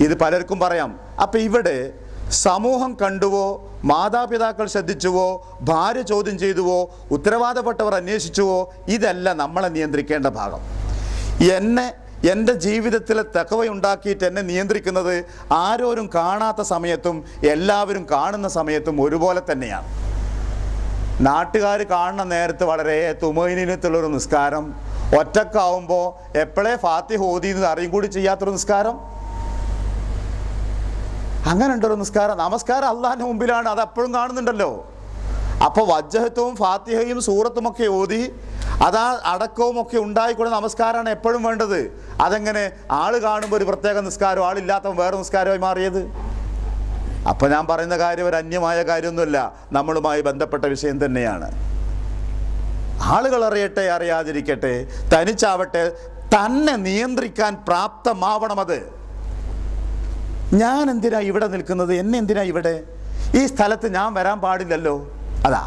ഇത് പലർക്കും പറയാം. അപ്പം ഇവിടെ സമൂഹം കണ്ടുവോ, മാതാപിതാക്കൾ ശ്രദ്ധിച്ചുവോ, ഭാര്യ ചോദ്യം ചെയ്തുവോ, ഉത്തരവാദപ്പെട്ടവർ അന്വേഷിച്ചുവോ, ഇതല്ല നമ്മളെ നിയന്ത്രിക്കേണ്ട ഭാഗം. എൻ്റെ ജീവിതത്തിലെ തഖ്വയുണ്ടാക്കിയിട്ട് എന്നെ നിയന്ത്രിക്കുന്നത് ആരോരും കാണാത്ത സമയത്തും എല്ലാവരും കാണുന്ന സമയത്തും ഒരുപോലെ തന്നെയാണ്. നാട്ടുകാർ കാണുന്ന നേരത്ത് വളരെ തുമൈനീനത്തുള്ളൊരു നിസ്കാരം, ഒറ്റക്കാവുമ്പോൾ എപ്പോഴേ ഫാത്തിഹ ഓതി എന്ന് അറിയും കൂടി ചെയ്യാത്തൊരു നിസ്കാരം, അങ്ങനെ ഉണ്ടൊരു നിസ്കാരം. നമസ്കാരം അള്ളാഹിൻ്റെ മുമ്പിലാണ്, അതെപ്പോഴും കാണുന്നുണ്ടല്ലോ. അപ്പോൾ വജ്ജഹത്തും ഫാത്തിഹയും സൂറത്തുമൊക്കെ ഓതി അതാ അടക്കവും ഒക്കെ ഉണ്ടായിക്കൊണ്ട് നമസ്കാരമാണ് എപ്പോഴും വേണ്ടത്. അതെങ്ങനെ ആൾ കാണുമ്പോൾ ഒരു പ്രത്യേക നിസ്കാരം, ആളില്ലാത്തവൻ വേറെ നിസ്കാരമായി മാറിയത്? അപ്പോൾ ഞാൻ പറയുന്ന കാര്യം ഒരു അന്യമായ കാര്യമൊന്നുമില്ല, നമ്മളുമായി ബന്ധപ്പെട്ട വിഷയം തന്നെയാണ്. ആളുകൾ അറിയട്ടെ അറിയാതിരിക്കട്ടെ, തനിച്ചാവട്ടെ, തന്നെ നിയന്ത്രിക്കാൻ പ്രാപ്തമാവണം. അത് ഞാൻ എന്തിനാ ഇവിടെ നിൽക്കുന്നത്, എന്നെ എന്തിനാ ഇവിടെ, ഈ സ്ഥലത്ത് ഞാൻ വരാൻ പാടില്ലല്ലോ. അതാ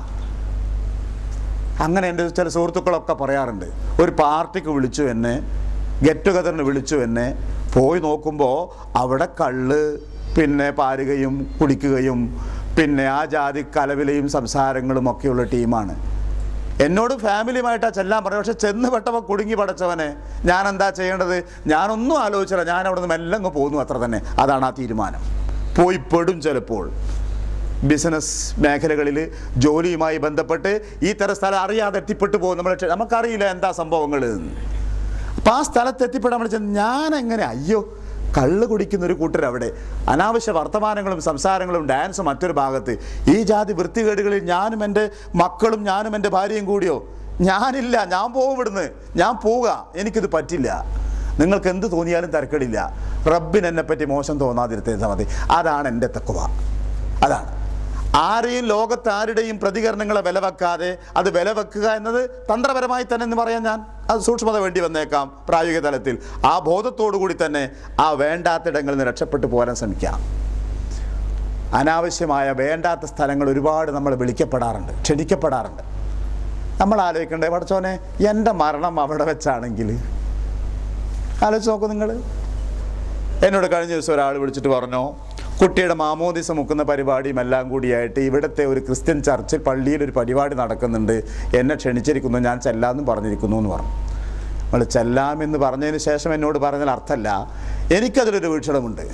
അങ്ങനെ എൻ്റെ ചില സുഹൃത്തുക്കളൊക്കെ പറയാറുണ്ട്. ഒരു പാർട്ടിക്ക് വിളിച്ചു എന്നെ, ഗെറ്റ് ടുഗദറിന് വിളിച്ചു എന്നെ. പോയി നോക്കുമ്പോൾ അവിടെ കള്ള് പിന്നെ പാരുകയും കുടിക്കുകയും പിന്നെ ആ ജാതി കലവിലയും സംസാരങ്ങളും ഒക്കെയുള്ള ടീമാണ്. എന്നോട് ഫാമിലിയുമായിട്ടാണ് ചെല്ലാൻ പറഞ്ഞു. പക്ഷെ ചെന്ന് പെട്ടപ്പോൾ കുടുങ്ങി പടച്ചവനെ, ഞാൻ എന്താ ചെയ്യേണ്ടത്? ഞാനൊന്നും ആലോചിച്ചില്ല, ഞാൻ അവിടെ നിന്ന് മെല്ലെ അങ്ങ് പോന്നു, അത്ര തന്നെ. അതാണ് ആ തീരുമാനം. പോയി പെടും ചിലപ്പോൾ. ബിസിനസ് മേഖലകളിൽ ജോലിയുമായി ബന്ധപ്പെട്ട് ഈ തരം സ്ഥലം അറിയാതെ എത്തിപ്പെട്ടു പോകും. നമുക്കറിയില്ല എന്താ സംഭവങ്ങൾ. അപ്പം ആ സ്ഥലത്ത് എത്തിപ്പെടാൻ വിളിച്ചത് ഞാനെങ്ങനെ, അയ്യോ കള്ള് കുടിക്കുന്നൊരു കൂട്ടരവിടെ, അനാവശ്യ വർത്തമാനങ്ങളും സംസാരങ്ങളും ഡാൻസും മറ്റൊരു ഭാഗത്ത്, ഈ ജാതി വൃത്തികേടുകളിൽ ഞാനും എൻ്റെ മക്കളും ഞാനും എൻ്റെ ഭാര്യയും കൂടിയോ? ഞാനില്ല, ഞാൻ പോകും ഇവിടുന്ന്, ഞാൻ പോവുക, എനിക്കിത് പറ്റില്ല. നിങ്ങൾക്ക് എന്ത് തോന്നിയാലും തരക്കേടില്ല, റബ്ബിന് എന്നെപ്പറ്റി മോശം തോന്നാതിരുത്താൽ മതി. അതാണ് എൻ്റെ തഖ്വ. അതാണ് ആരെയും ലോകത്ത് ആരുടെയും പ്രതികരണങ്ങളെ വിലവെക്കാതെ അത് വിലവെക്കുക എന്നത് തന്ത്രപരമായി തന്നെ എന്ന് പറയാൻ ഞാൻ അത് സൂക്ഷ്മത വേണ്ടി വന്നേക്കാം. പ്രായോഗിക തലത്തിൽ ആ ബോധത്തോടു കൂടി തന്നെ ആ വേണ്ടാത്തിടങ്ങളിൽ നിന്ന് രക്ഷപ്പെട്ടു പോരാൻ ശ്രമിക്കാം. അനാവശ്യമായ വേണ്ടാത്ത സ്ഥലങ്ങൾ ഒരുപാട് നമ്മൾ വിളിക്കപ്പെടാറുണ്ട്, ക്ഷണിക്കപ്പെടാറുണ്ട്. നമ്മൾ ആലോചിക്കണ്ടേ, പടച്ചോനെ എൻ്റെ മരണം അവിടെ വെച്ചാണെങ്കിൽ? ആലോചിച്ച് നോക്കൂ നിങ്ങൾ. എന്നോട് കഴിഞ്ഞ ദിവസം ഒരാൾ വിളിച്ചിട്ട് പറഞ്ഞു, കുട്ടിയുടെ മാമോദിസ മുക്കുന്ന പരിപാടിയും എല്ലാം കൂടിയായിട്ട് ഇവിടുത്തെ ഒരു ക്രിസ്ത്യൻ ചർച്ചിൽ പള്ളിയിൽ ഒരു പരിപാടി നടക്കുന്നുണ്ട്, എന്നെ ക്ഷണിച്ചിരിക്കുന്നു, ഞാൻ ചെല്ലാമെന്നും പറഞ്ഞിരിക്കുന്നു എന്ന് പറഞ്ഞു. നമ്മൾ ചെല്ലാമെന്ന് പറഞ്ഞതിന് ശേഷം എന്നോട് പറഞ്ഞാൽ അർത്ഥമല്ല, എനിക്കതിലൊരു വീക്ഷണമുണ്ട്.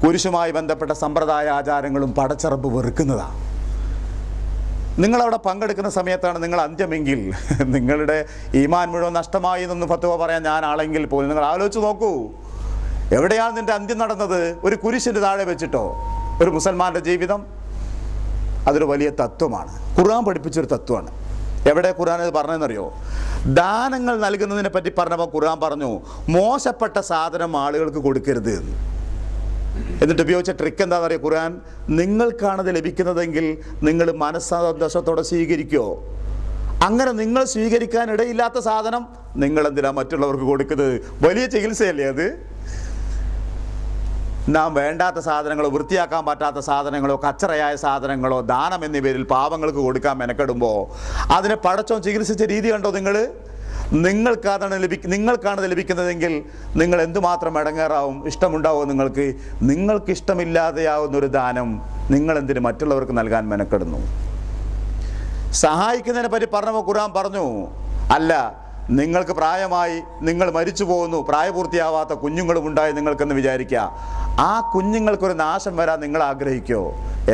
കുരിശുമായി ബന്ധപ്പെട്ട സമ്പ്രദായ ആചാരങ്ങളും പടച്ചറബ് വെറുക്കുന്നതാണ്. നിങ്ങളവിടെ പങ്കെടുക്കുന്ന സമയത്താണ് നിങ്ങൾ അന്ത്യമെങ്കിൽ നിങ്ങളുടെ ഈമാൻ മുഴുവൻ നഷ്ടമായി എന്നൊന്നും ഫത്വ പറയാൻ ഞാൻ ആളെങ്കിൽ പോലും നിങ്ങൾ ആലോചിച്ച് നോക്കൂ, എവിടെയാണ് നിൻ്റെ അന്ത്യം നടന്നത്? ഒരു കുരിശിൻ്റെ താഴെ വെച്ചിട്ടോ? ഒരു മുസൽമാൻ്റെ ജീവിതം അതൊരു വലിയ തത്വമാണ്, ഖുർആൻ പഠിപ്പിച്ചൊരു തത്വമാണ്. എവിടെ ഖുർആൻ ഇത് പറഞ്ഞതെന്നറിയോ? ദാനങ്ങൾ നൽകുന്നതിനെ പറ്റി പറഞ്ഞപ്പോൾ ഖുർആൻ പറഞ്ഞു, മോശപ്പെട്ട സാധനം ആളുകൾക്ക് കൊടുക്കരുത് എന്ന്. എന്നിട്ട് ഉപയോഗിച്ച ട്രിക്ക് എന്താണെന്ന് അറിയോ ഖുർആൻ? നിങ്ങൾക്കാണത് ലഭിക്കുന്നതെങ്കിൽ നിങ്ങൾ മനസ്സന്തോഷത്തോടെ സ്വീകരിക്കുമോ? അങ്ങനെ നിങ്ങൾ സ്വീകരിക്കാൻ ഇടയില്ലാത്ത സാധനം നിങ്ങൾ എന്തിനാ മറ്റുള്ളവർക്ക് കൊടുക്കുന്നത്? വലിയ ചികിത്സയല്ലേ അത്? നാം വേണ്ടാത്ത സാധനങ്ങളോ വൃത്തിയാക്കാൻ പറ്റാത്ത സാധനങ്ങളോ കച്ചറയായ സാധനങ്ങളോ ദാനം എന്നീ പേരിൽ പാവങ്ങൾക്ക് കൊടുക്കാൻ മെനക്കെടുമ്പോൾ അതിനെ പടച്ചോൻ ചികിത്സിച്ച രീതി കണ്ടോ നിങ്ങൾ? നിങ്ങൾക്കാണത് ലഭിക്കുന്നതെങ്കിൽ നിങ്ങൾ എന്തുമാത്രം ഇടങ്ങേറാവും, ഇഷ്ടമുണ്ടാവും നിങ്ങൾക്ക്. നിങ്ങൾക്ക് ഇഷ്ടമില്ലാതെയാവുന്നൊരു ദാനം നിങ്ങളെന്തിന് മറ്റുള്ളവർക്ക് നൽകാൻ മെനക്കെടുന്നു? സഹായിക്കുന്നതിനെ പറ്റി പറഞ്ഞപ്പോൾ ഖുർആൻ പറഞ്ഞു, അല്ല നിങ്ങൾക്ക് പ്രായമായി, നിങ്ങൾ മരിച്ചു പോകുന്നു, പ്രായപൂർത്തിയാവാത്ത കുഞ്ഞുങ്ങളും ഉണ്ടായി നിങ്ങൾക്കെന്ന് വിചാരിക്കുക. ആ കുഞ്ഞുങ്ങൾക്കൊരു നാശം വരാൻ നിങ്ങൾ ആഗ്രഹിക്കുമോ?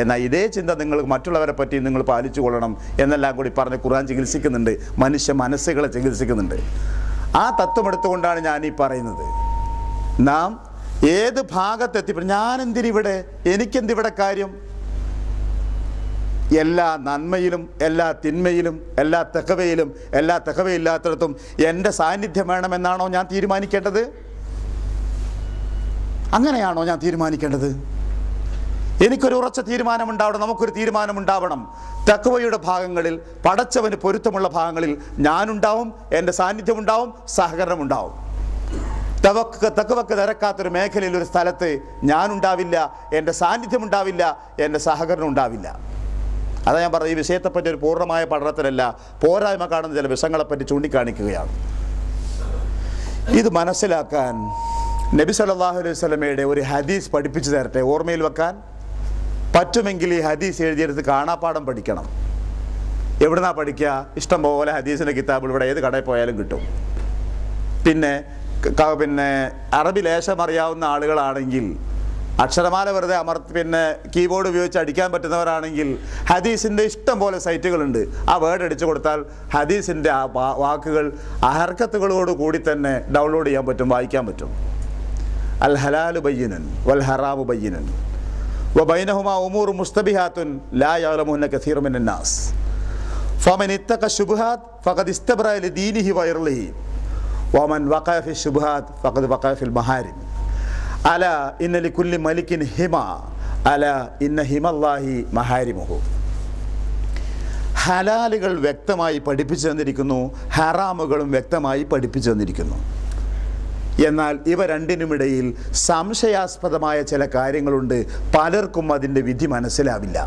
എന്നാൽ ഇതേ ചിന്ത നിങ്ങൾ മറ്റുള്ളവരെ പറ്റി നിങ്ങൾ പാലിച്ചു കൊള്ളണം എന്നെല്ലാം കൂടി പറഞ്ഞ് ഖുർആൻ ചികിത്സിക്കുന്നുണ്ട്, മനുഷ്യ മനസ്സുകളെ ചികിത്സിക്കുന്നുണ്ട്. ആ തത്വം എടുത്തുകൊണ്ടാണ് ഞാനീ പറയുന്നത്. നാം ഏത് ഭാഗത്തെത്തിപ്പെടും, ഞാനെന്തിനിവിടെ, എനിക്കെന്തിവിടെ കാര്യം? എല്ലാ നന്മയിലും എല്ലാ തിന്മയിലും എല്ലാ തഖ്വയിലും എല്ലാ തഖ്വയില്ലാത്തിടത്തും എൻ്റെ സാന്നിധ്യം വേണമെന്നാണോ ഞാൻ തീരുമാനിക്കേണ്ടത്? അങ്ങനെയാണോ ഞാൻ തീരുമാനിക്കേണ്ടത്? എനിക്കൊരു ഉറച്ച തീരുമാനമുണ്ടാവണം, നമുക്കൊരു തീരുമാനമുണ്ടാവണം. തഖ്വയുടെ ഭാഗങ്ങളിൽ, പടച്ചവന് പൊരുത്തമുള്ള ഭാഗങ്ങളിൽ ഞാനുണ്ടാവും, എൻ്റെ സാന്നിധ്യമുണ്ടാവും, സഹകരണമുണ്ടാവും. തഖ്വക്ക് നിരക്കാത്തൊരു മേഖലയിൽ ഒരു സ്ഥലത്ത് ഞാനുണ്ടാവില്ല, എൻ്റെ സാന്നിധ്യമുണ്ടാവില്ല, എൻ്റെ സഹകരണം ഉണ്ടാവില്ല. അതാ ഞാൻ പറഞ്ഞത്, ഈ വിഷയത്തെപ്പറ്റി ഒരു പൂർണ്ണമായ പഠനത്തിലല്ല, പോരായ്മ കാണുന്ന ചില വിഷയങ്ങളെപ്പറ്റി ചൂണ്ടിക്കാണിക്കുകയാണ്. ഇത് മനസ്സിലാക്കാൻ നബി സല്ലല്ലാഹു അലൈഹി വസല്ലമയുടെ ഒരു ഹദീസ് പഠിപ്പിച്ചു തരട്ടെ, ഓർമ്മയിൽ വെക്കാൻ പറ്റുമെങ്കിൽ ഈ ഹദീസ് എഴുതിയെടുത്ത് കാണാപ്പാഠം പഠിക്കണം. എവിടുന്നാ പഠിക്കുക? ഇഷ്ടം പോലെ ഹദീസിൻ്റെ കിതാബുകൾ ഇവിടെ ഏത് കടയിൽ പോയാലും കിട്ടും. പിന്നെ അറബി ലേശം അറിയാവുന്ന ആളുകളാണെങ്കിൽ, അക്ഷരമാല വെറുതെ പിന്നെ കീബോർഡ് ഉപയോഗിച്ച് അടിക്കാൻ പറ്റുന്നവരാണെങ്കിൽ ഹദീസിൻ്റെ ഇഷ്ടം പോലെ സൈറ്റുകളുണ്ട്. ആ വേർഡ് അടിച്ചു കൊടുത്താൽ ഹദീസിൻ്റെ ആ വാക്കുകൾ ഹർക്കത്തുകളോട് കൂടി തന്നെ ഡൗൺലോഡ് ചെയ്യാൻ പറ്റും, വായിക്കാൻ പറ്റും. അൽ ഹലാലു ബയ്യിനുൻ വൽ ഹറാമു ബയ്യിനുൻ വബൈനഹുമാ ഉമൂറു മുസ്തബിഹാത്തുൻ ലാ യഅലമുഹുന്ന കസീറുൻ മിനൻ നാസ് ഫമൻ ഇത്തഖ ശുബ്ഹാത്ത് ഫഖദ് ഇസ്തബ്റഅ ലിദീനിഹി വഇർളിഹി വമൻ വഖഅ ഫി ശുബ്ഹാത്ത് ഫഖദ് വഖഅ ഫിൽ മഹാരിം അല ഇന്ന ലികുല്ലി മലിക്കിൻ ഹിമ അല ഇന്ന ഹിമല്ലാഹി മഹാരിമുഹു. ഹലാലുകൾ വ്യക്തമായി പഠിപ്പിച്ചു തന്നിരിക്കുന്നു, ഹറാമുകളും വ്യക്തമായി പഠിപ്പിച്ചു തന്നിരിക്കുന്നു. എന്നാൽ ഇവ രണ്ടിനുമിടയിൽ സംശയാസ്പദമായ ചില കാര്യങ്ങളുണ്ട്. പലർക്കും അതിൻ്റെ വിധി മനസ്സിലാവില്ല.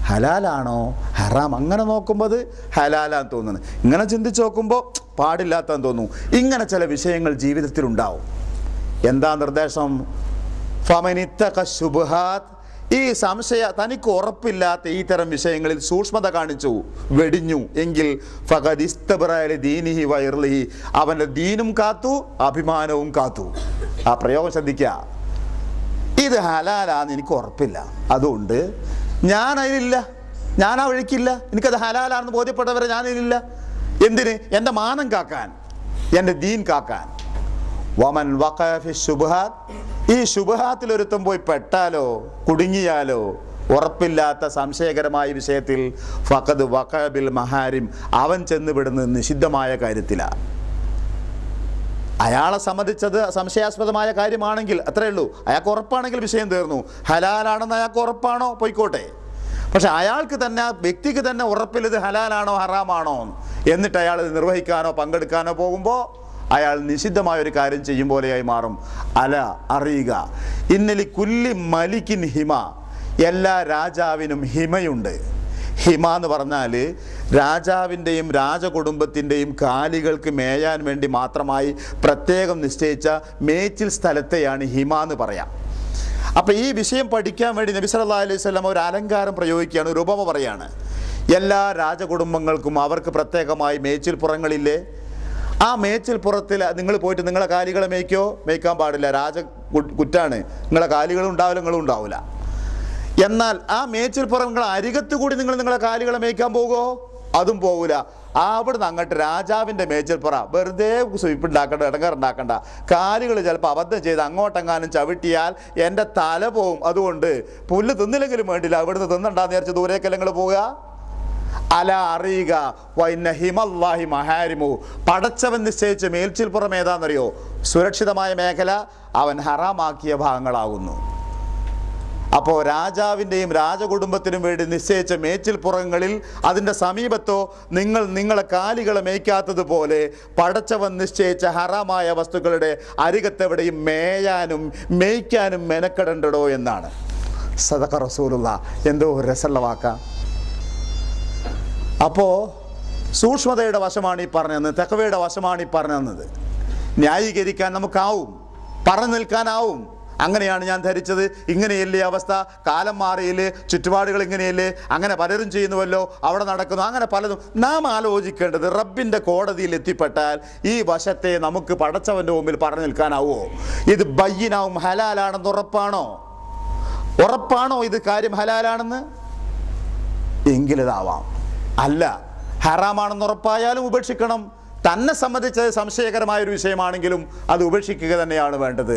ഹലാലാണോ ഹറാം? അങ്ങനെ നോക്കുമ്പോൾ അത് ഹലാലാന്ന് തോന്നുന്നു, ഇങ്ങനെ ചിന്തിച്ച് നോക്കുമ്പോൾ പാടില്ലാത്തതെന്ന് തോന്നുന്നു. ഇങ്ങനെ ചില വിഷയങ്ങൾ ജീവിതത്തിലുണ്ടാവും. എന്താ നിർദ്ദേശം? ഫമനിത്തഖ ശുബ്ഹാത്ത്, ഈ തനിക്ക് ഉറപ്പില്ലാത്ത ഈ തരം വിഷയങ്ങളിൽ സൂക്ഷ്മത കാണിച്ചു, വെടിഞ്ഞു എങ്കിൽ ഫഖദ് ഇസ്തബ്റഅ ലിദീനിഹി വഇർളിഹി, അവൻ്റെ ദീനും കാത്തു അഭിമാനവും കാത്തു. ആ പ്രയോഗം ശ്രദ്ധിക്കുക. ഇത് ഹലാലാന്ന് എനിക്ക് ഉറപ്പില്ല, അതുകൊണ്ട് ഞാൻ അതിലില്ല, ഞാൻ ആ വഴിക്കില്ല, എനിക്കത് ഹലാലാണെന്ന് ബോധ്യപ്പെട്ടവരെ ഞാനിതിലില്ല. എന്തിന്? എൻ്റെ മാനം കാക്കാൻ, എൻ്റെ ദീൻ കാക്കാൻ. വമൻ വഖഅ ഫി ശുബ്ഹാത്ത്, ഈ ശുബ്ഹാത്തിലൊരുത്തം പോയി പെട്ടാലോ കുടുങ്ങിയാലോ ഉറപ്പില്ലാത്ത സംശയകരമായ വിഷയത്തിൽ ഫഖദ് വഖഅ ബിൽ മഹാരിം, അവൻ ചെന്നുവിടുന്നത് നിഷിദ്ധമായ കാര്യത്തിലാണ്. അയാളെ സംബന്ധിച്ചത് സംശയാസ്പദമായ കാര്യമാണെങ്കിൽ അത്രയേ ഉള്ളൂ. അയാൾക്ക് ഉറപ്പാണെങ്കിൽ വിഷയം തീർന്നു. ഹലാലാണെന്ന് അയാൾക്ക് ഉറപ്പാണോ പോയിക്കോട്ടെ. പക്ഷെ അയാൾക്ക് തന്നെ, വ്യക്തിക്ക് തന്നെ ഉറപ്പിൽ ഇത് ഹലാലാണോ ഹറാമാണോ എന്നിട്ട് അയാൾ ഇത് നിർവഹിക്കാനോ പങ്കെടുക്കാനോ പോകുമ്പോൾ അയാൾ നിഷിദ്ധമായൊരു കാര്യം ചെയ്യും പോലെയായി മാറും. അല, അറിയുക, ഇന്നലി കുല്ലി മലിക്കിൻ ഹിമ, എല്ലാ രാജാവിനും ഹിമയുണ്ട്. ഹിമ എന്ന് പറഞ്ഞാൽ രാജാവിൻ്റെയും രാജകുടുംബത്തിൻ്റെയും കാലികൾക്ക് മേയാൻ വേണ്ടി മാത്രമായി പ്രത്യേകം നിശ്ചയിച്ച മേച്ചിൽ സ്ഥലത്തെയാണ് ഹിമ എന്ന് പറയാം. അപ്പം ഈ വിഷയം പഠിക്കാൻ വേണ്ടി നബി സല്ലല്ലാഹു അലൈഹി വസല്ലം ഒരു അലങ്കാരം പ്രയോഗിക്കുകയാണ്, ഒരു ഉപമ പറയാണ്. എല്ലാ രാജകുടുംബങ്ങൾക്കും അവർക്ക് പ്രത്യേകമായി മേച്ചിൽ പുറങ്ങളില്ലേ? ആ മേച്ചിൽ പുറത്തിൽ നിങ്ങൾ പോയിട്ട് നിങ്ങളെ കാലികളെ മേയ്ക്കാൻ പാടില്ല, കുറ്റാണ്. നിങ്ങളെ കാലികളും ഉണ്ടാവില്ല, നിങ്ങളും ഉണ്ടാവില്ല. എന്നാൽ ആ മേച്ചിൽ പുറങ്ങൾ അരികത്ത് കൂടി നിങ്ങളെ കാലികളെ മേയ്ക്കാൻ പോകുമോ? അതും പോകില്ല. അവിടുന്ന് അങ്ങോട്ട് രാജാവിൻ്റെ മേച്ചിൽപ്പുറ വെറുതെ സുയിപ്പുണ്ടാക്കണ്ട, ഇടങ്ങാറുണ്ടാക്കണ്ട. കാലുകൾ ചിലപ്പോൾ അബദ്ധം ചെയ്ത് അങ്ങോട്ടെങ്ങാനും ചവിട്ടിയാൽ എൻ്റെ തല പോവും. അതുകൊണ്ട് പുല്ല് തിന്നില്ലെങ്കിലും വേണ്ടില്ല, അവിടുന്ന് തിന്നണ്ടാന്ന് വിചാരിച്ച് ദൂരേക്കല്ല നിങ്ങൾ പോവുക. അല, അറിയുക, വഇന്ന ഹിമല്ലാഹി മഹാരിമു, പടച്ചവൻ നിശ്ചയിച്ച മേൽച്ചിൽപ്പുറം ഏതാണെന്നറിയോ? സുരക്ഷിതമായ മേഖല അവൻ ഹറാമാക്കിയ ഭാഗങ്ങളാകുന്നു. അപ്പോൾ രാജാവിൻ്റെയും രാജകുടുംബത്തിനും വേണ്ടി നിശ്ചയിച്ച മേച്ചിൽപ്പുറങ്ങളിൽ അതിൻ്റെ സമീപത്തോ നിങ്ങളെ കാലികളെ മേയ്ക്കാത്തതുപോലെ പടച്ചവൻ നിശ്ചയിച്ച ഹറാമായ വസ്തുക്കളുടെ അരികത്തെവിടെയും മേയ്ക്കാനും മെനക്കെടണ്ടടോ എന്നാണ്. സദഖ റസൂലുള്ളാഹ്. എന്തോ രസമുള്ള വാക്കാ. അപ്പോൾ സൂക്ഷ്മതയുടെ വശമാണ് ഈ പറഞ്ഞത്, തഖ്വയുടെ വശമാണ് ഈ പറഞ്ഞത്. ന്യായീകരിക്കാൻ നമുക്കാവും, പറഞ്ഞു നിൽക്കാനാവും. അങ്ങനെയാണ് ഞാൻ ധരിച്ചത്, ഇങ്ങനെയല്ലേ അവസ്ഥ, കാലം മാറിയില്ലേ, ചുറ്റുപാടുകൾ ഇങ്ങനെയല്ലേ, അങ്ങനെ പലരും ചെയ്യുന്നുവല്ലോ, അവിടെ നടക്കുന്നു, അങ്ങനെ പലതും. നാം ആലോചിക്കേണ്ടത്, റബ്ബിൻ്റെ കോടതിയിൽ എത്തിപ്പെട്ടാൽ ഈ വശത്തെ നമുക്ക് പടച്ചവൻ്റെ മുമ്പിൽ പറഞ്ഞു നിൽക്കാനാവോ? ഇത് ബയ്യിനാവും ഹലാലാണെന്ന് ഉറപ്പാണോ ഇത് കാര്യം ഹലാലാണെന്ന്? എങ്കിലിതാവാം. അല്ല, ഹറാമാണെന്ന് ഉറപ്പായാലും ഉപേക്ഷിക്കണം. തന്നെ സംബന്ധിച്ച് സംശയകരമായൊരു വിഷയമാണെങ്കിലും അത് ഉപേക്ഷിക്കുക തന്നെയാണ് വേണ്ടത്.